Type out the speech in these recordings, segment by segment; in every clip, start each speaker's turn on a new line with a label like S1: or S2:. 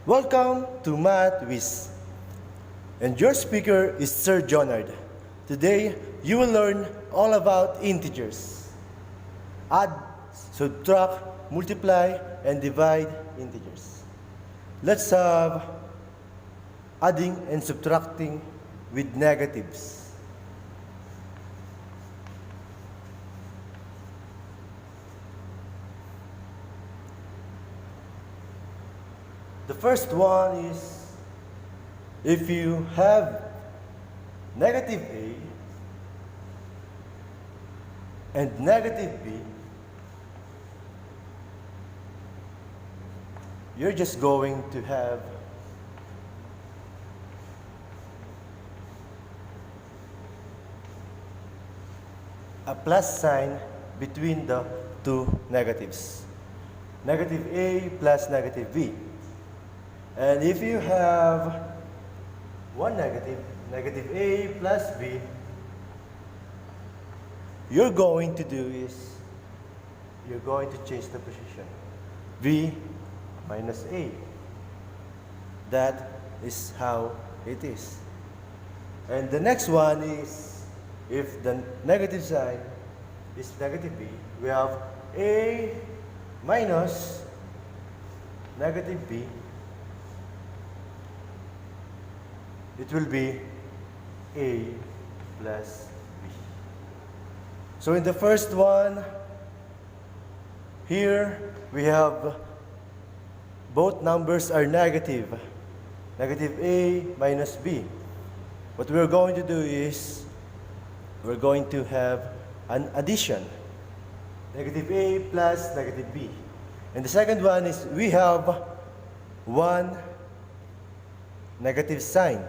S1: Welcome to Math Wizz, and your speaker is Sir Jonard. Today, you will learn all about integers. Add, subtract, multiply, and divide integers. Let's have adding and subtracting with negatives. The first one is if you have negative A and negative B, you're just going to have a plus sign between the two negatives. Negative A plus negative B. And if you have one negative, negative A plus B, you're going to do is, you're going to change the position. B minus A. That is how it is. And the next one is, if the negative sign is negative B, we have A minus negative B. It will be A plus B. So in the first one, here we have both numbers are negative. Negative A minus B. What we're going to do is we're going to have an addition. Negative A plus negative B. And the second one is we have one negative sign.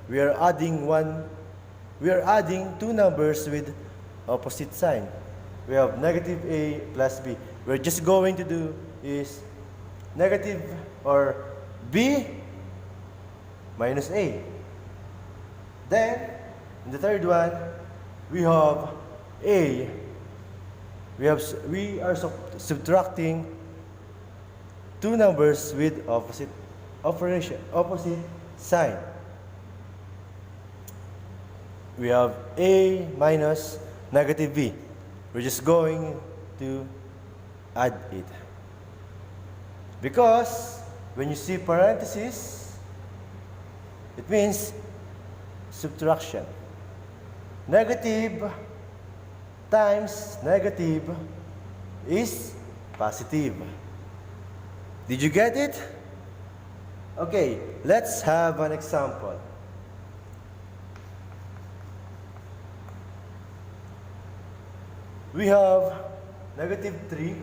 S1: We are adding two numbers with opposite sign. We have negative A plus B. We're just going to do is negative or B minus A. Then, in the third one, we have A. We are subtracting two numbers with opposite sign. We have A minus negative B. We're just going to add it. Because when you see parentheses, it means subtraction. Negative times negative is positive. Did you get it? Okay, let's have an example. We have negative 3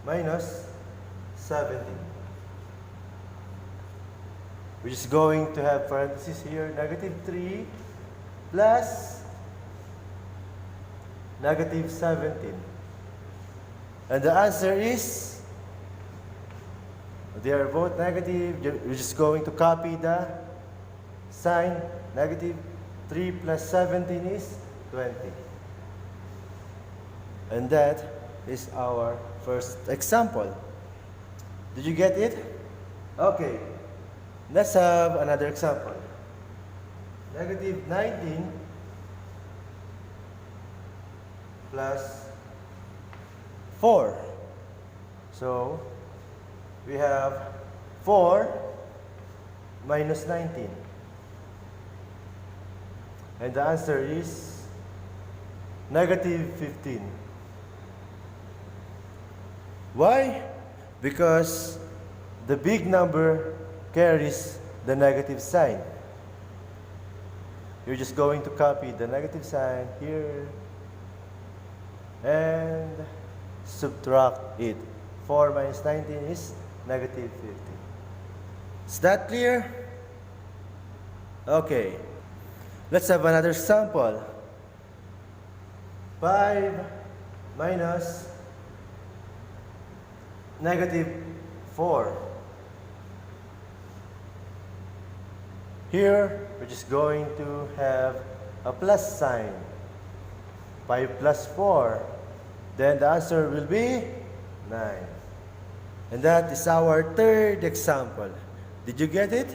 S1: minus 17. We're just going to have parentheses here. Negative 3 plus negative 17. And the answer is, they are both negative. We're just going to copy the sign. Negative 3 plus 17 is 20. And that is our first example. Did you get it? Okay. Let's have another example. Negative 19 plus 4. So, we have 4 minus 19. And the answer is negative 15. Why? Because the big number carries the negative sign. You're just going to copy the negative sign here and subtract it. 4 minus 19 is negative 15. Is that clear? Okay. Let's have another sample. 5 minus negative 4. Here, we're just going to have a plus sign. 5 plus 4. Then the answer will be 9. And that is our third example. Did you get it?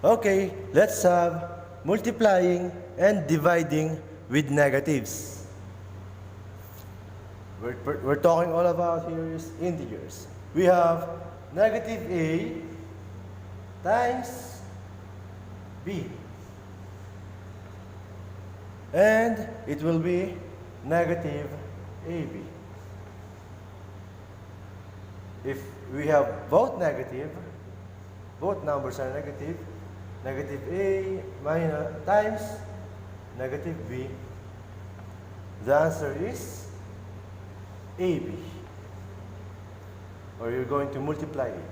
S1: Okay, let's have multiplying and dividing with negatives. We're talking all about here is integers. We have negative a times b. And it will be negative ab. If we have both negative, both numbers are negative, negative a minus times negative b, the answer is ab. Or you're going to multiply it.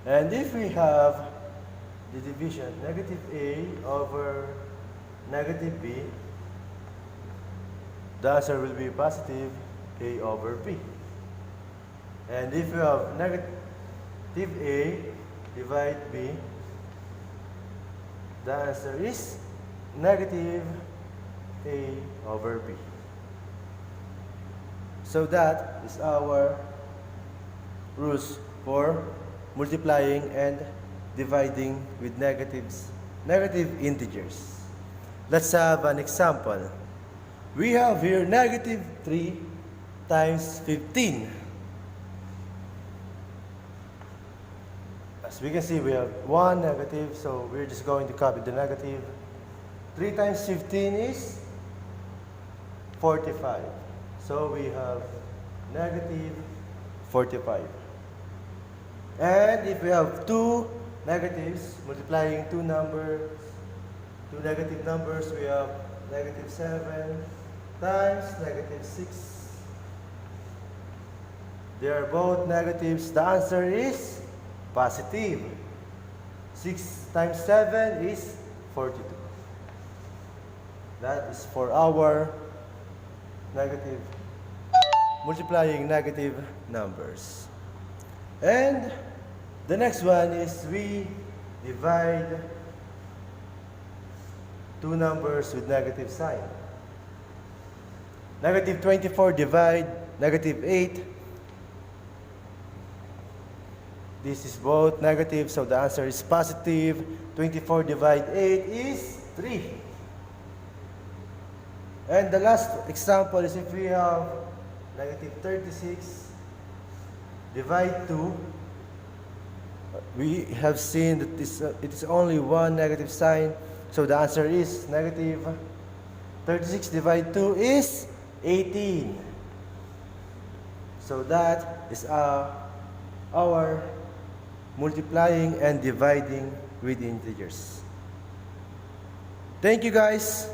S1: And if we have the division negative a over negative b, the answer will be positive a over b. And if you have negative a divide b, the answer is negative a over b. So that is our rules for multiplying and dividing with negative integers. Let's have an example. We have here negative 3 times 15. As we can see, we have one negative, so we're just going to copy the negative. 3 times 15 is 45. So we have negative 45. And if we have two negatives, multiplying two negative numbers, we have negative 7 times negative 6. They are both negatives. The answer is positive. 6 times 7 is 42. That is for our multiplying negative numbers. And the next one is we divide two numbers with negative sign. Negative 24 divide negative 8. This is both negative, so the answer is positive. 24 divide 8 is 3. And the last example is if we have negative 36 divide 2. We have seen that it is only one negative sign, so the answer is negative 36 divide 2 is 18. So that is our multiplying and dividing with integers. Thank you guys.